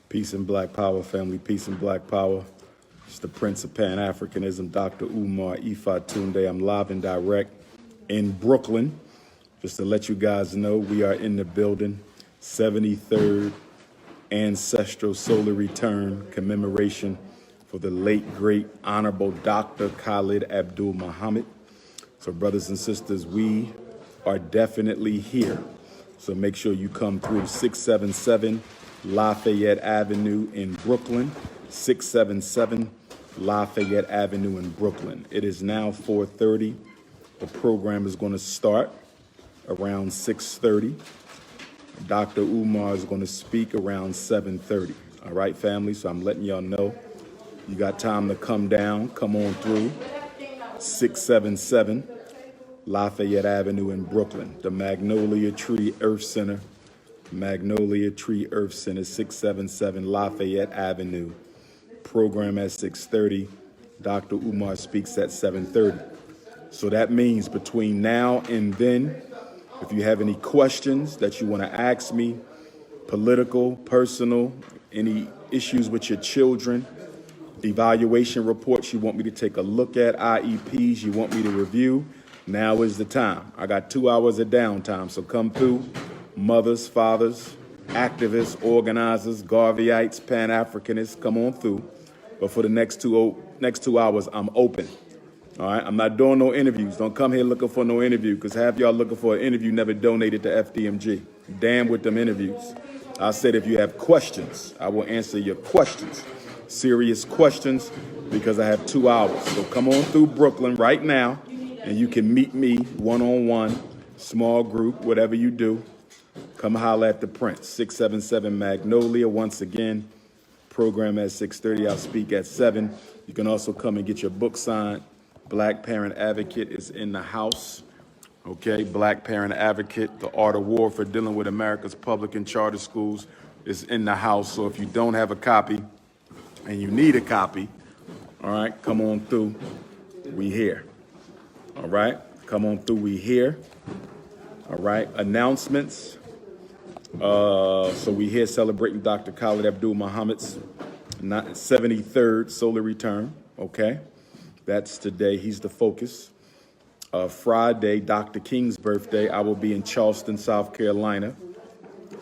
Peace and Black Power, family. Peace and Black Power. It's the Prince of Pan-Africanism, Dr.Umar, Ifatunde. I'm live and direct in Brooklyn. Just to let you guys know, we are in the building. 73rd Ancestral Solar Return Commemoration for the late, great, Honorable Dr.Khallid Abdul Muhammad. So brothers and sisters, we are definitely here. So make sure you come through 677 Lafayette Avenue in Brooklyn, 677 Lafayette Avenue in Brooklyn. It is now 4:30. The program is going to start around 6:30. Dr. Umar is going to speak around 7:30. All right, family? So I'm letting y'all know you got time to come down, come on through. 677 Lafayette Avenue in Brooklyn, the Magnolia Tree Earth Center. Magnolia Tree Earth Center, 677 Lafayette Avenue. Program at 6:30. Dr. Umar speaks at 7:30. So that means between now and then, if you have any questions that you want to ask me, political, personal, any issues with your children, evaluation reports you want me to take a look at, IEPs you want me to review, now is the time. I got 2 hours of downtime, so come through. Mothers, fathers, activists, organizers, Garveyites, Pan-Africanists, come on through. But for the next two hours, I'm open. All right, I'm not doing no interviews. Don't come here looking for no interview, because half y'all looking for an interview never donated to FDMG. Damn with them interviews. I said if you have questions, I will answer your questions. Serious questions, because I have 2 hours. So come on through Brooklyn right now, and you can meet me one-on-one, small group, whatever you do. Come holler at the Prince, 677 Magnolia. Once again, program at 6:30. I'll speak at 7. You can also come and get your book signed. Black Parent Advocate is in the house. Okay, Black Parent Advocate, The Art of War for Dealing with America's Public and Charter Schools is in the house. So if you don't have a copy and you need a copy, all right, come on through. We here. All right, come on through. We here. All right, announcements. So we here celebrating Dr. Khallid Abdul Muhammad's 73rd solar return. Okay, that's today. He's the focus. Friday, Dr. King's birthday. I will be in Charleston, South Carolina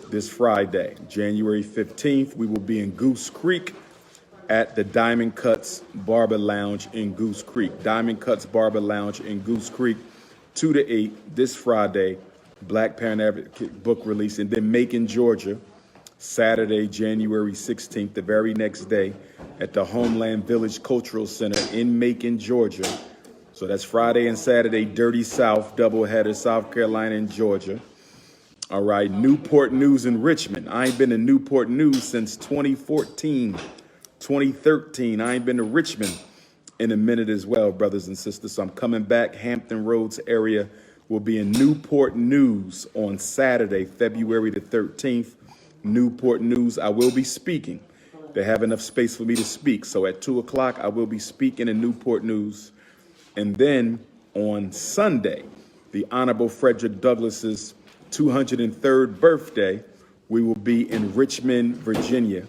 this Friday, January 15th. We will be in Goose Creek at the Diamond Cuts Barber Lounge in Goose Creek. Diamond Cuts Barber Lounge in Goose Creek, 2 to 8 this Friday. Black Parent Advocate book release. And then Macon, Georgia, Saturday, January 16th, the very next day, at the Homeland Village Cultural Center in Macon, Georgia. So that's Friday and Saturday, Dirty South, doubleheader, South Carolina and Georgia. All right, Newport News in Richmond. I ain't been to Newport News since 2014, 2013. I ain't been to Richmond in a minute as well, brothers and sisters. So I'm coming back. Hampton Roads area will be in Newport News on Saturday, February the 13th. Newport News, I will be speaking. They have enough space for me to speak. So at 2 o'clock, I will be speaking in Newport News. And then on Sunday, the Honorable Frederick Douglass's 203rd birthday, we will be in Richmond, Virginia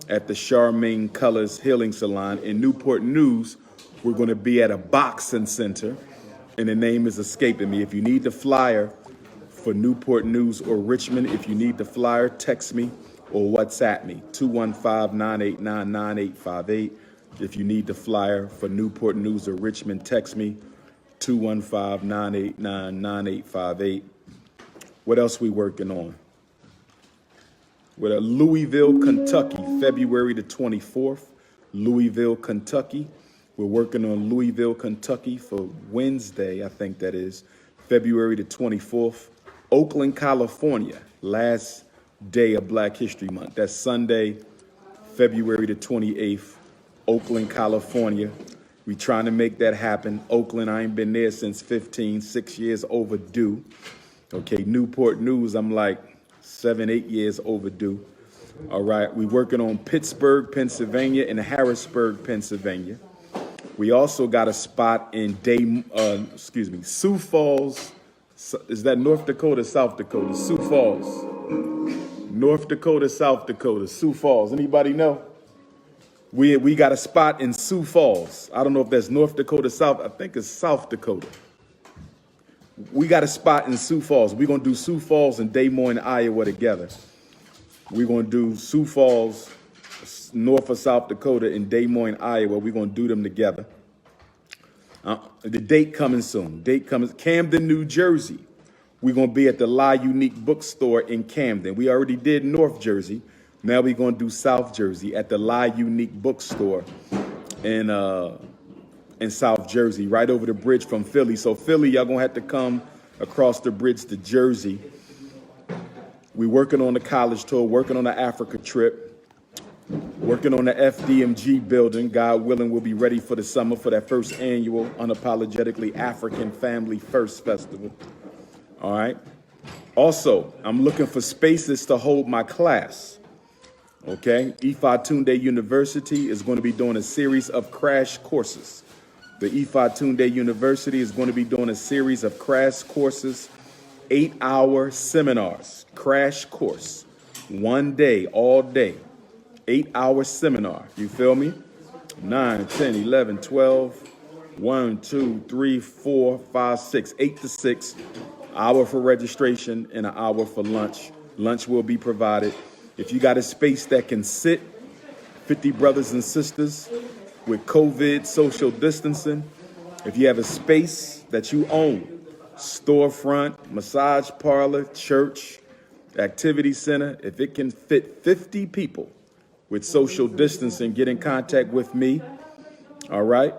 at the Charmaine Colors Healing Salon. In Newport News, we're going to be at a boxing center, and the name is escaping me. If you need the flyer for Newport News or Richmond, if you need the flyer, text me or WhatsApp me, 215-989-9858. If you need the flyer for Newport News or Richmond, text me, 215-989-9858. What else we working on? We're at Louisville, Kentucky, February the 24th, Louisville, Kentucky. We're working on Louisville, Kentucky for Wednesday, I think that is, February the 24th. Oakland, California, last day of Black History Month. That's Sunday, February the 28th, Oakland, California. We trying to make that happen. Oakland, I ain't been there since 6 years overdue. Okay, Newport News, I'm like 7, 8 years overdue. All right, we working on Pittsburgh, Pennsylvania and Harrisburg, Pennsylvania. We also got a spot in Sioux Falls. Is that North Dakota, South Dakota? Sioux Falls. North Dakota, South Dakota, Sioux Falls. Anybody know? We got a spot in Sioux Falls. I don't know if that's North Dakota, South. I think it's South Dakota. We got a spot in Sioux Falls. We're going to do Sioux Falls and Des Moines, Iowa together. We're going to do Sioux Falls, North or South Dakota, and Des Moines, Iowa. We're going to do them together. The date coming soon. Camden, New Jersey. We're going to be at the La Unique Bookstore in Camden. We already did North Jersey. Now we're going to do South Jersey at the La Unique Bookstore in South Jersey, right over the bridge from Philly. So Philly, y'all going to have to come across the bridge to Jersey. We're working on the college tour, working on the Africa trip, working on the FDMG building. God willing, we'll be ready for the summer for that first annual Unapologetically African Family First Festival. All right. Also, I'm looking for spaces to hold my class. Okay, Ifatunde University is going to be doing a series of crash courses. The Ifatunde University is going to be doing a series of crash courses, 8-hour seminars, crash course, 1 day, all day, 8-hour seminar. You feel me? 9, 10, 11, 12, 1, 2, 3, 4, 5, 6, 8 to 6, hour for registration and an hour for lunch. Lunch will be provided. If you got a space that can sit 50 brothers and sisters with COVID, social distancing, if you have a space that you own, storefront, massage parlor, church, activity center, if it can fit 50 people with social distancing, get in contact with me, all right?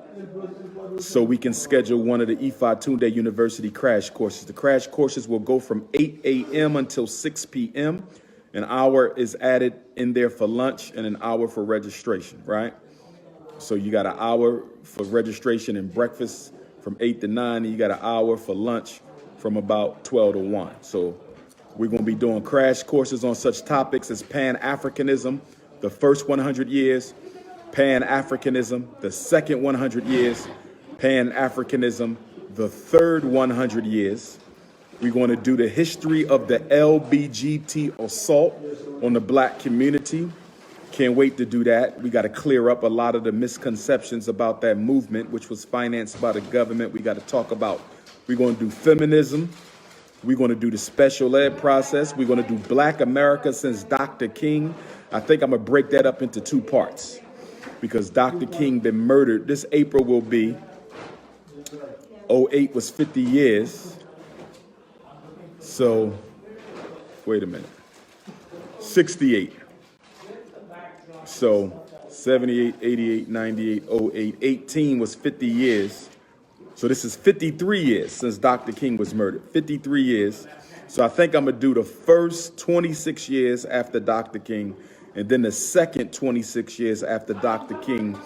So we can schedule one of the Ifatunde University crash courses. The crash courses will go from 8 a.m. until 6 p.m. An hour is added in there for lunch and an hour for registration, right? So you got an hour for registration and breakfast from 8 to 9, and you got an hour for lunch from about 12 to 1. So we're going to be doing crash courses on such topics as Pan-Africanism, the first 100 years, Pan-Africanism, the second 100 years, Pan-Africanism, the third 100 years. We're going to do the history of the LBGT assault on the black community. Can't wait to do that. We got to clear up a lot of the misconceptions about that movement, which was financed by the government. We got to talk about, we're going to do feminism. We're going to do the special ed process. We're going to do Black America since Dr. King. I think I'm going to break that up into 2 parts because Dr. King been murdered. This April will be, 08 was 50 years. So, wait a minute, 68. So, 78, 88, 98, 08, 18 was 50 years. So this is 53 years since Dr. King was murdered, 53 years. So I think I'm gonna do the first 26 years after Dr. King, and then the second 26 years after Dr. King.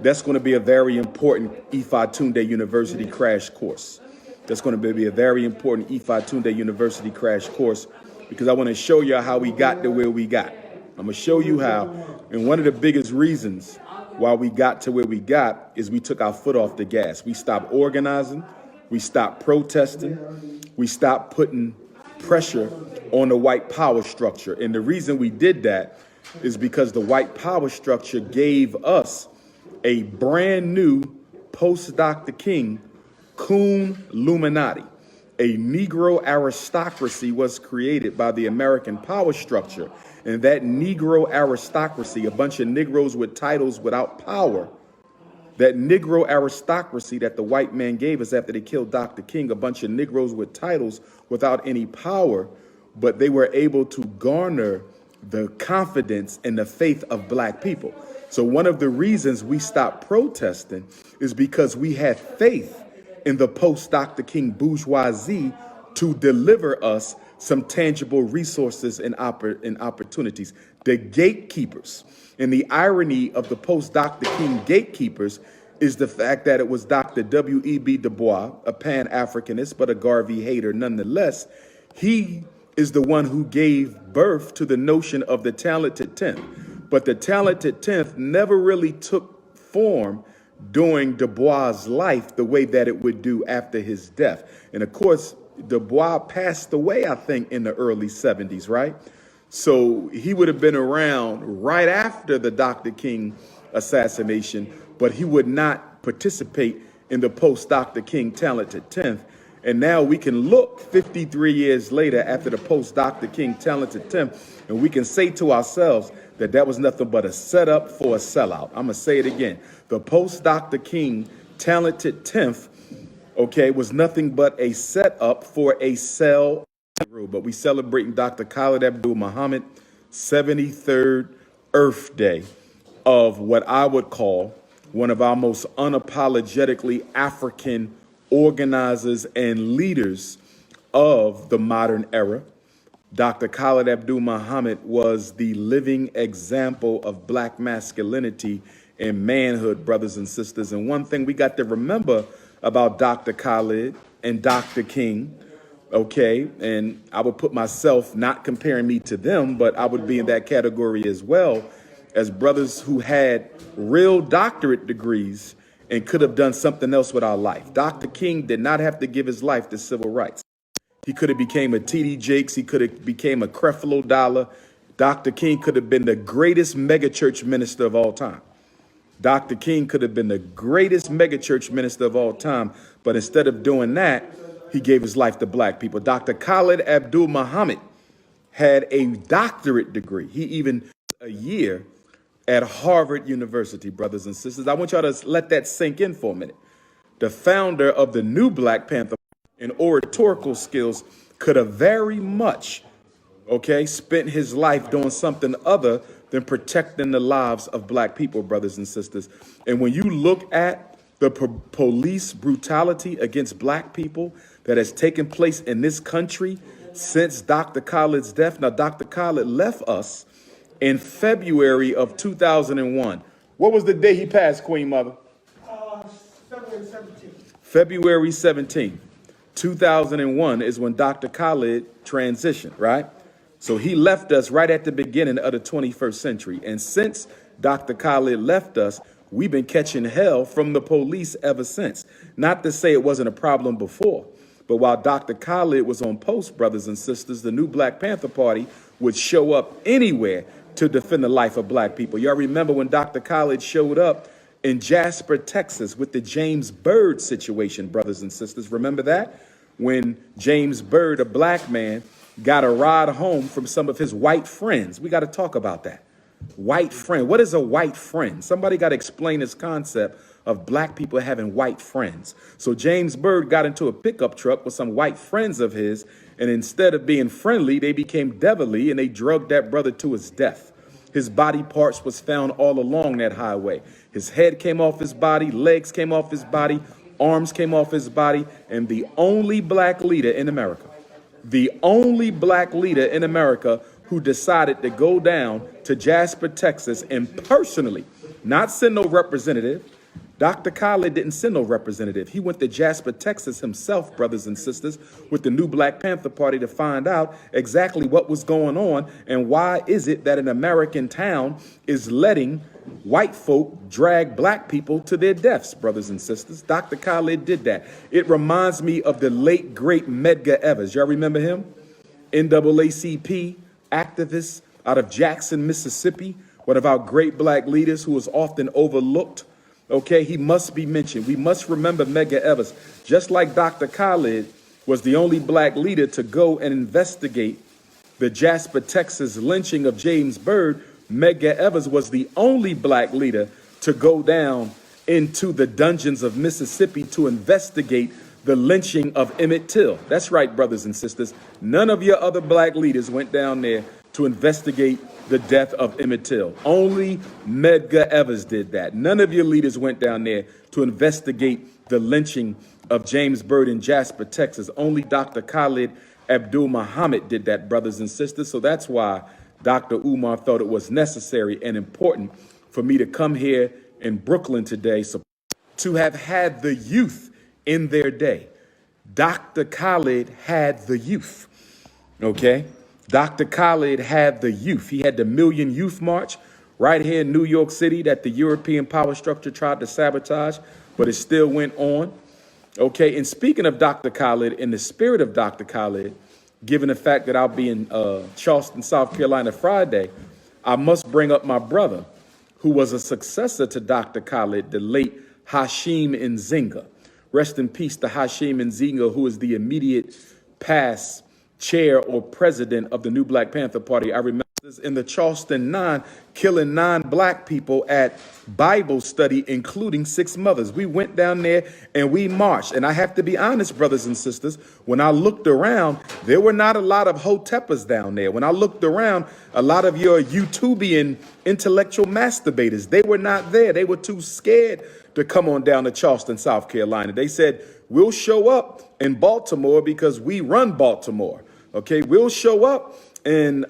That's gonna be a very important Ifatunde University crash course. That's going to be a very important Ifatunde University crash course because I want to show you how we got to where we got. I'm going to show you how. And one of the biggest reasons why we got to where we got is we took our foot off the gas. We stopped organizing. We stopped protesting. We stopped putting pressure on the white power structure. And the reason we did that is because the white power structure gave us a brand new post-Dr. King Coon Illuminati. A Negro aristocracy was created by the American power structure. And that Negro aristocracy, a bunch of Negroes with titles without power, that Negro aristocracy that the white man gave us after they killed Dr. King, a bunch of Negroes with titles without any power, but they were able to garner the confidence and the faith of black people. So one of the reasons we stopped protesting is because we had faith in the post-Dr. King bourgeoisie to deliver us some tangible resources and opportunities. The gatekeepers. And the irony of the post-Dr. King gatekeepers is the fact that it was Dr. W.E.B. Du Bois, a pan-Africanist, but a Garvey hater nonetheless. He is the one who gave birth to the notion of the talented 10th. But the talented 10th never really took form during Du Bois' life the way that it would do after his death. And of course, Du Bois passed away, I think, in the early 70s, right? So he would have been around right after the Dr. King assassination, but he would not participate in the post-Dr. King talented 10th. And now we can look 53 years later after the post-Dr. King talented 10th, and we can say to ourselves that that was nothing but a setup for a sellout. I'm going to say it again. The post-Dr. King talented 10th, okay, was nothing but a setup for a sell. But we celebrating Dr. Khallid Abdul Muhammad 73rd Earth Day of what I would call one of our most unapologetically African organizers and leaders of the modern era. Dr. Khallid Abdul Muhammad was the living example of black masculinity and manhood, brothers and sisters. And one thing we got to remember about Dr. Khallid and Dr. King, okay, and I would put myself, not comparing me to them, but I would be in that category as well, as brothers who had real doctorate degrees and could have done something else with our life. Dr. King did not have to give his life to civil rights. He could have became a T.D. Jakes. He could have became a Creflo Dollar. Dr. King could have been the greatest megachurch minister of all time. Dr. King could have been the greatest megachurch minister of all time, but instead of doing that, he gave his life to black people. Dr. Khallid Abdul Muhammad had a doctorate degree. He even a year at Harvard University, brothers and sisters. I want y'all to let that sink in for a minute. The founder of the new Black Panther and oratorical skills could have very much, okay, spent his life doing something other than protecting the lives of black people, brothers and sisters. And when you look at the police brutality against black people that has taken place in this country since Dr. Khallid's death. Now, Dr. Khallid left us in February of 2001. What was the day he passed, Queen Mother? February 17th. February 17th, 2001 is when Dr. Khallid transitioned, right? So he left us right at the beginning of the 21st century. And since Dr. Khallid left us, we've been catching hell from the police ever since. Not to say it wasn't a problem before, but while Dr. Khallid was on post, brothers and sisters, the new Black Panther Party would show up anywhere to defend the life of black people. Y'all remember when Dr. Khallid showed up in Jasper, Texas with the James Byrd situation, brothers and sisters. Remember that? When James Byrd, a black man, got a ride home from some of his white friends. We got to talk about that. White friend. What is a white friend? Somebody got to explain this concept of black people having white friends. So James Byrd got into a pickup truck with some white friends of his, and instead of being friendly, they became devilly, and they drugged that brother to his death. His body parts was found all along that highway. His head came off his body, legs came off his body, arms came off his body, and the only black leader in America, who decided to go down to Jasper, Texas, and personally, not send no representative. Dr. Khallid didn't send no representative. He went to Jasper, Texas himself, brothers and sisters, with the new Black Panther Party to find out exactly what was going on and why is it that an American town is letting white folk drag black people to their deaths, brothers and sisters. Dr. Khallid did that. It reminds me of the late, great Medgar Evers. Y'all remember him? NAACP activist out of Jackson, Mississippi, one of our great black leaders who was often overlooked. Okay, he must be mentioned. We must remember Medgar Evers. Just like Dr. Khallid was the only black leader to go and investigate the Jasper, Texas lynching of James Byrd, Medgar Evers was the only black leader to go down into the dungeons of Mississippi to investigate the lynching of Emmett Till. That's right, brothers and sisters. None of your other black leaders went down there to investigate the death of Emmett Till. Only Medgar Evers did that. None of your leaders went down there to investigate the lynching of James Byrd in Jasper, Texas. Only Dr. Khalid Abdul Muhammad did that, brothers and sisters. So that's why Dr. Umar felt it was necessary and important for me to come here in Brooklyn today to have had the youth in their day. Dr. Khalid had the youth, okay? Dr. Khalid had the youth. He had the Million Youth March right here in New York City that the European power structure tried to sabotage, but it still went on. Okay, and speaking of Dr. Khalid, in the spirit of Dr. Khalid, given the fact that I'll be in Charleston, South Carolina Friday, I must bring up my brother, who was a successor to Dr. Khalid, the late Hashim Nzinga. Rest in peace to Hashim Nzinga, who is the immediate past chair or president of the new Black Panther Party. I remember in the Charleston 9, killing 9 black people at Bible study, including 6 mothers. We went down there and we marched. And I have to be honest, brothers and sisters, when I looked around, there were not a lot of hotepas down there. When I looked around, a lot of your YouTubian intellectual masturbators, they were not there. They were too scared to come on down to Charleston, South Carolina. They said, we'll show up in Baltimore because we run Baltimore. Okay, we'll show up in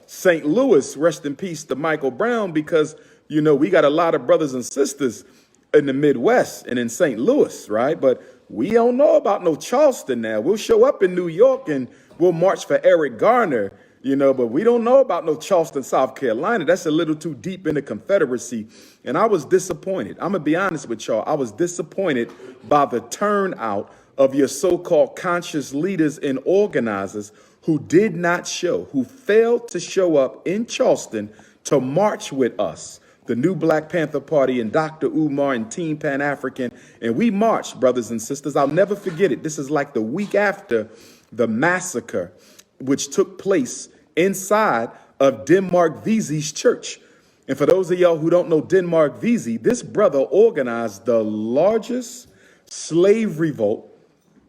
St. Louis, rest in peace to Michael Brown, because, you know, we got a lot of brothers and sisters in the Midwest and in St. Louis, right? But we don't know about no Charleston now. We'll show up in New York and we'll march for Eric Garner, you know, but we don't know about no Charleston, South Carolina. That's a little too deep in the Confederacy. And I was disappointed. I'm going to be honest with y'all. I was disappointed by the turnout of your so-called conscious leaders and organizers who did not show, who failed to show up in Charleston to march with us, the new Black Panther Party and Dr. Umar and Team Pan-African. And we marched, brothers and sisters. I'll never forget it. This is like the week after the massacre, which took place inside of Denmark Vesey's church. And for those of y'all who don't know Denmark Vesey, this brother organized the largest slave revolt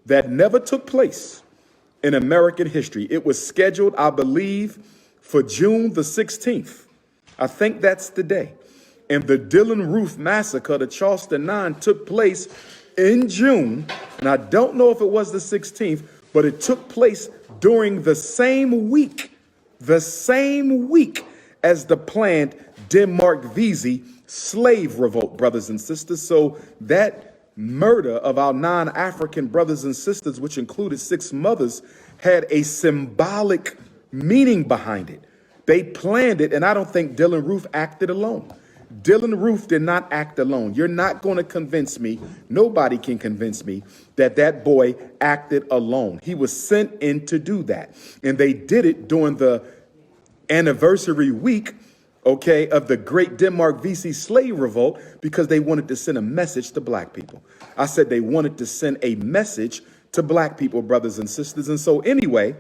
that never took place in American history. It was scheduled, I believe, for June the 16th. I think that's the day. And the Dillon Roof massacre, the Charleston 9, took place in June. And I don't know if it was the 16th, but it took place during the same week as the planned Denmark Vesey slave revolt, brothers and sisters. So that murder of our non-African brothers and sisters, which included 6 mothers, had a symbolic meaning behind it. They planned it, and I don't think Dillon Roof acted alone. Dillon Roof did not act alone. You're not going to convince me, nobody can convince me, that that boy acted alone. He was sent in to do that. And they did it during the anniversary week, okay, of the great Denmark Vesey slave revolt, because they wanted to send a message to black people. I said they wanted to send a message to black people, brothers and sisters. And so anyway,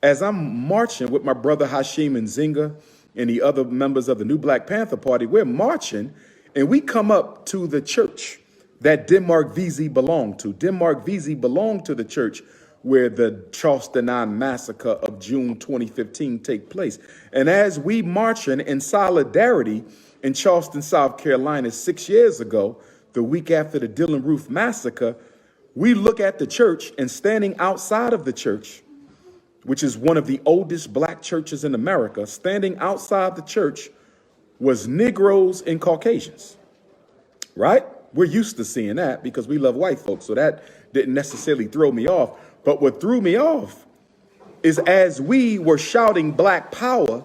as I'm marching with my brother Hashim Nzinga and the other members of the new Black Panther Party, we're marching and we come up to the church that Denmark Vesey belonged to. Denmark Vesey belonged to the church where the Charleston 9 massacre of June 2015 take place. And as we marching in solidarity in Charleston, South Carolina 6 years ago, the week after the Dillon Roof massacre, we look at the church, and standing outside of the church, which is one of the oldest black churches in America, standing outside the church was Negroes and Caucasians, right? We're used to seeing that because we love white folks, so that didn't necessarily throw me off. But what threw me off is as we were shouting Black Power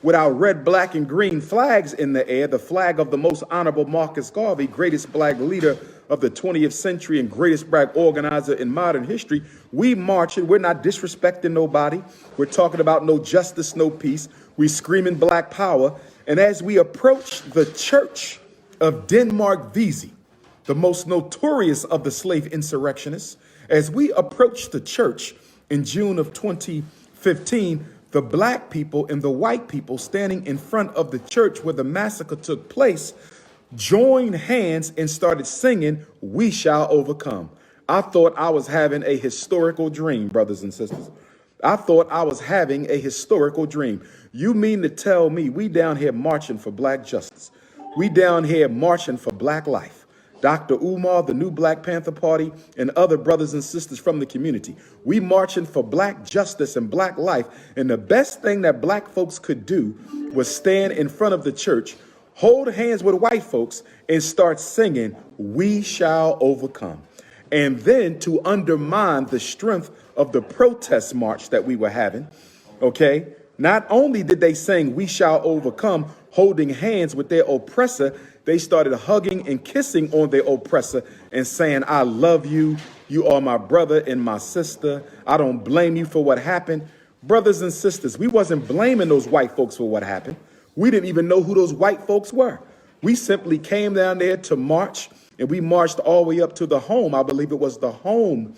with our red, black, and green flags in the air, the flag of the most honorable Marcus Garvey, greatest black leader of the 20th century and greatest black organizer in modern history, we marching. We're not disrespecting nobody. We're talking about no justice, no peace. We screaming Black Power. And as we approach the church of Denmark Vesey, the most notorious of the slave insurrectionists, as we approach the church in June of 2015, the black people and the white people standing in front of the church where the massacre took place joined hands and started singing, "We Shall Overcome." I thought I was having a historical dream, brothers and sisters. I thought I was having a historical dream. You mean to tell me we down here marching for black justice? We down here marching for black life. Dr. Umar, the new Black Panther Party, and other brothers and sisters from the community. We marching for black justice and black life. And the best thing that black folks could do was stand in front of the church, hold hands with white folks, and start singing, "We shall overcome." And then to undermine the strength of the protest march that we were having, okay? Not only did they sing, "We shall overcome," holding hands with their oppressor, they started hugging and kissing on their oppressor and saying, "I love you. You are my brother and my sister. I don't blame you for what happened." Brothers and sisters, we wasn't blaming those white folks for what happened. We didn't even know who those white folks were. We simply came down there to march, and we marched all the way up to the home. I believe it was the home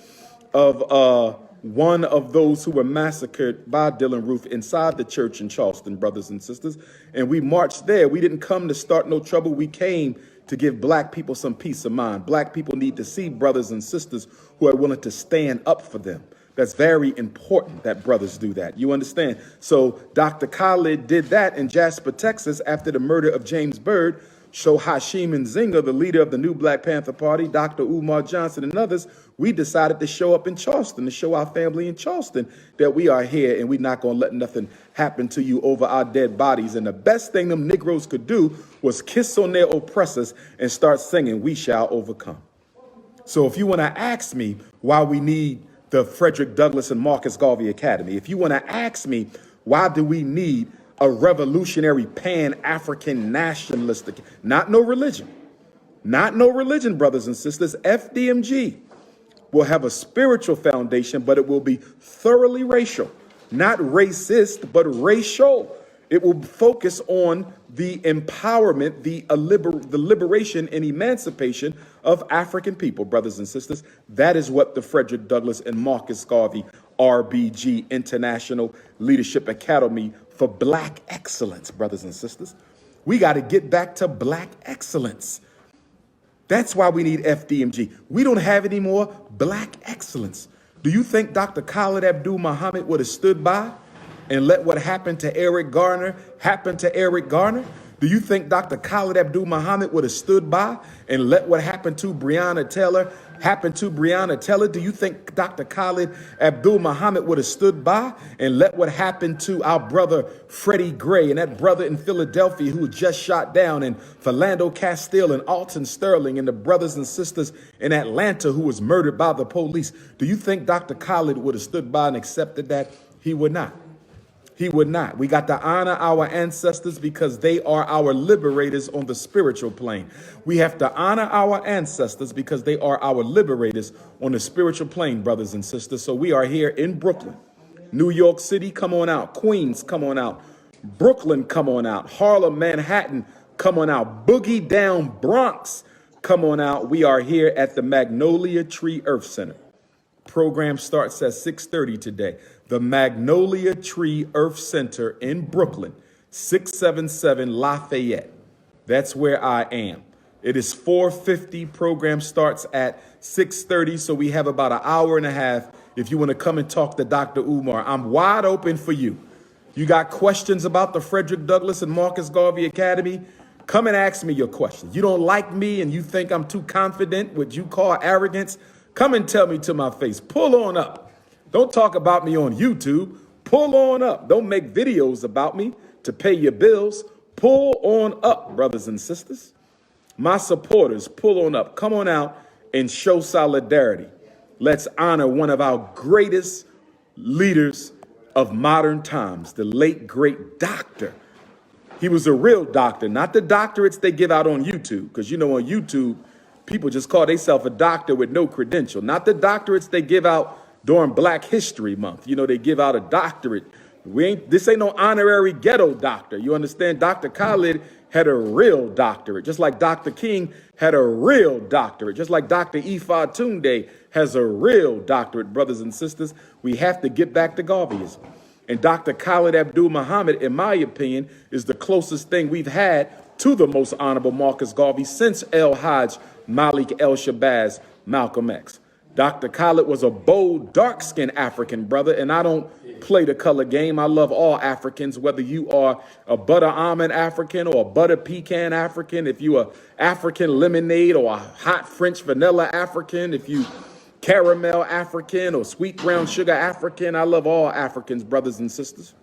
of one of those who were massacred by Dylann Roof inside the church in Charleston, brothers and sisters. And we marched there. We didn't come to start no trouble. We came to give black people some peace of mind. Black people need to see brothers and sisters who are willing to stand up for them. That's very important that brothers do that. You understand? So Dr. Khallid did that in Jasper, Texas, after the murder of James Byrd. So Hashim Nzinga, the leader of the new Black Panther Party, Dr.Umar Johnson and others, we decided to show up in Charleston, to show our family in Charleston that we are here and we're not going to let nothing happen to you over our dead bodies. And the best thing them Negroes could do was kiss on their oppressors and start singing, "We shall overcome." So if you want to ask me why we need the Frederick Douglass and Marcus Garvey Academy, if you want to ask me why do we need a revolutionary pan-African nationalistic, not no religion, brothers and sisters. FDMG will have a spiritual foundation, but it will be thoroughly racial, not racist, but racial. It will focus on the empowerment, the liberation and emancipation of African people, brothers and sisters. That is what the Frederick Douglass and Marcus Garvey RBG International Leadership Academy for Black Excellence, brothers and sisters. We got to get back to black excellence. That's why we need FDMG. We don't have any more black excellence. Do you think Dr. Khalid Abdul Muhammad would have stood by and let what happened to Eric Garner happen to Eric Garner? Do you think Dr. Khalid Abdul Muhammad would have stood by and let what happened to Breonna Taylor happen to Breonna Taylor? Do you think Dr. Khalid Abdul Muhammad would have stood by and let what happened to our brother Freddie Gray and that brother in Philadelphia who was just shot down, and Philando Castile and Alton Sterling and the brothers and sisters in Atlanta who was murdered by the police? Do you think Dr. Khalid would have stood by and accepted that? He would not. He would not. We got to honor our ancestors because they are our liberators on the spiritual plane. We have to honor our ancestors because they are our liberators on the spiritual plane, brothers and sisters. So we are here in Brooklyn. New York City, come on out. Queens, come on out. Brooklyn, come on out. Harlem, Manhattan, come on out. Boogie Down Bronx, come on out. We are here at the Magnolia Tree Earth Center. Program starts at 6:30 today. The Magnolia Tree Earth Center in Brooklyn, 677 Lafayette. That's where I am. It is 4:50. Program starts at 6:30, so we have about an hour and a half if you want to come and talk to Dr. Umar. I'm wide open for you. You got questions about the Frederick Douglass and Marcus Garvey Academy? Come and ask me your questions. You don't like me and you think I'm too confident, what you call arrogance? Come and tell me to my face. Pull on up. Don't talk about me on YouTube. Pull on up. Don't make videos about me to pay your bills. Pull on up, brothers and sisters. My supporters, pull on up. Come on out and show solidarity. Let's honor one of our greatest leaders of modern times, the late, great doctor. He was a real doctor, not the doctorates they give out on YouTube, because you know on YouTube, people just call themselves a doctor with no credential. Not the doctorates they give out during Black History Month. You know, they give out a doctorate. This ain't no honorary ghetto doctor. You understand? Dr. Khallid had a real doctorate, just like Dr. King had a real doctorate, just like Dr. Ifatunde has a real doctorate, brothers and sisters. We have to get back to Garveyism. And Dr. Khalid Abdul Muhammad, in my opinion, is the closest thing we've had to the most honorable Marcus Garvey since El Hajj, Malik El Shabazz, Malcolm X. Dr. Khallid was a bold, dark-skinned African brother, and I don't play the color game. I love all Africans, whether you are a butter almond African or a butter pecan African, if you are African lemonade or a hot French vanilla African, if you caramel African or sweet brown sugar African. I love all Africans, brothers and sisters.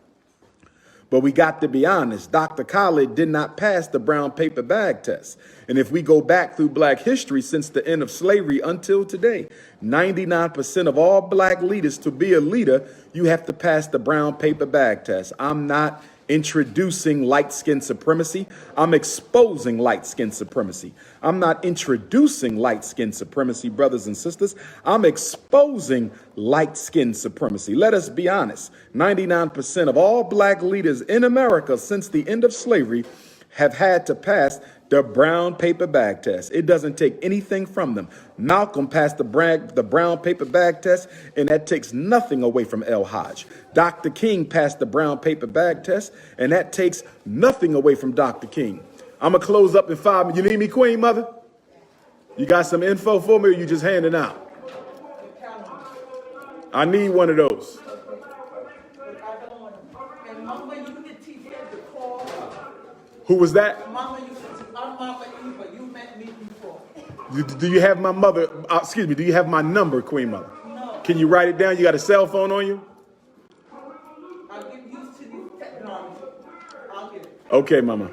But we got to be honest, Dr. Khallid did not pass the brown paper bag test. And if we go back through black history since the end of slavery until today, 99% of all black leaders, to be a leader, you have to pass the brown paper bag test. I'm not introducing light skin supremacy. I'm exposing light skin supremacy. I'm not introducing light skin supremacy, brothers and sisters. I'm exposing light skin supremacy. Let us be honest. 99% of all black leaders in America since the end of slavery have had to pass the brown paper bag test. It doesn't take anything from them. Malcolm passed the brown paper bag test, and that takes nothing away from El Hajj. Dr. King passed the brown paper bag test, and that takes nothing away from Dr. King. I'm going to close up in 5 minutes. You need me, Queen Mother? You got some info for me, or you just handing out? I need one of those. Who was that? Mama Eva, you met me before. Do you have my mother, excuse me, do you have my number, Queen Mother? No. Can you write it down? You got a cell phone on you? I'll get used to the technology. I'll get it. Okay, Mama.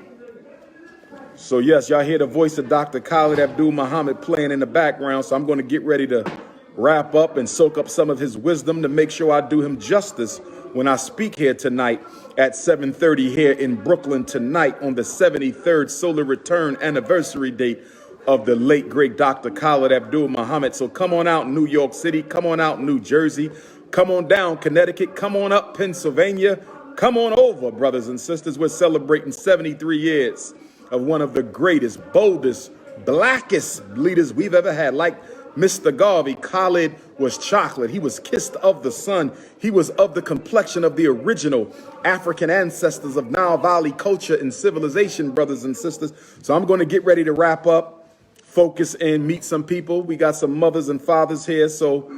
So yes, y'all hear the voice of Dr. Khallid Abdul Muhammad playing in the background, so I'm going to get ready to wrap up and soak up some of his wisdom to make sure I do him justice when I speak here tonight at 7:30 here in Brooklyn tonight on the 73rd solar return anniversary date of the late, great Dr. Khallid Abdul Muhammad. So come on out, New York City. Come on out, New Jersey. Come on down, Connecticut. Come on up, Pennsylvania. Come on over, brothers and sisters. We're celebrating 73 years of one of the greatest, boldest, blackest leaders we've ever had. Like Mr. Garvey, Khalid was chocolate. He was kissed of the sun. He was of the complexion of the original African ancestors of Nile Valley culture and civilization, brothers and sisters. So I'm going to get ready to wrap up, focus, and meet some people. We got some mothers and fathers here, so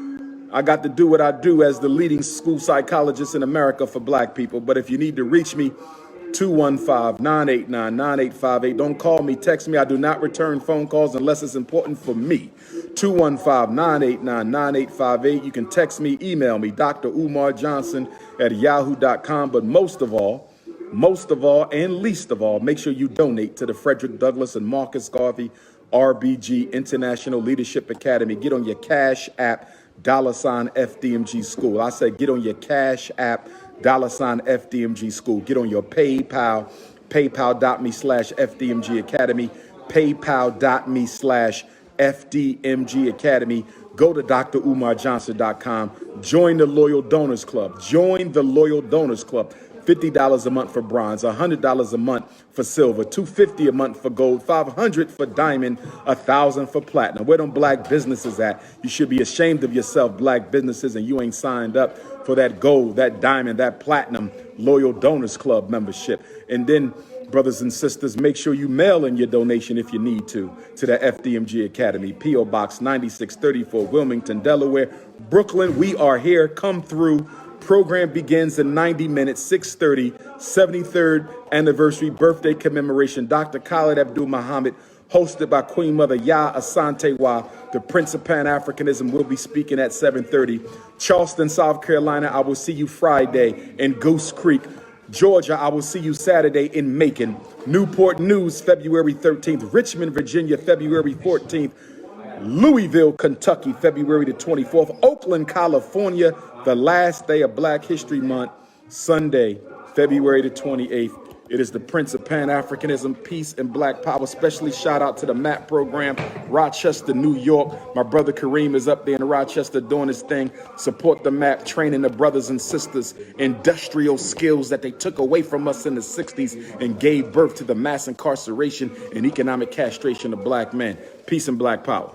I got to do what I do as the leading school psychologist in America for black people. But if you need to reach me, 215-989-9858. Don't call me, text me. I do not return phone calls unless it's important for me. 215-989-9858. You can text me, email me, DrUmarJohnson at yahoo.com. But most of all, and least of all, make sure you donate to the Frederick Douglass and Marcus Garvey RBG International Leadership Academy. Get on your Cash App, $FDMG School. I said get on your Cash App, $FDMG School. Get on your PayPal, paypal.me/FDMG Academy, paypal.me/FDMG Academy. Go to DrUmarJohnson.com. Join the Loyal Donors Club. Join the Loyal Donors Club. $50 a month for bronze, $100 a month for silver, $250 a month for gold, $500 for diamond, $1,000 for platinum. Where them black businesses at? You should be ashamed of yourself, black businesses, and you ain't signed up for that gold, that diamond, that platinum Loyal Donors Club membership. And then, brothers and sisters, make sure you mail in your donation if you need to the FDMG Academy, P.O. Box 9634, Wilmington, Delaware. Brooklyn, we are here. Come through. Program begins in 90 minutes, 6:30, 73rd anniversary birthday commemoration. Dr. Khallid Abdul Muhammad, hosted by Queen Mother Ya Asantewa, the Prince of Pan-Africanism, will be speaking at 7:30. Charleston, South Carolina, I will see you Friday. In Goose Creek, Georgia, I will see you Saturday in Macon. Newport News, February 13th. Richmond, Virginia, February 14th. Louisville, Kentucky, February the 24th. Oakland, California, the last day of Black History Month, Sunday, February the 28th. It is the Prince of Pan-Africanism, Peace, and Black Power. Especially shout out to the MAP program, Rochester, New York. My brother Kareem is up there in Rochester doing his thing. Support the MAP, training the brothers and sisters, industrial skills that they took away from us in the 60s and gave birth to the mass incarceration and economic castration of black men. Peace and Black Power.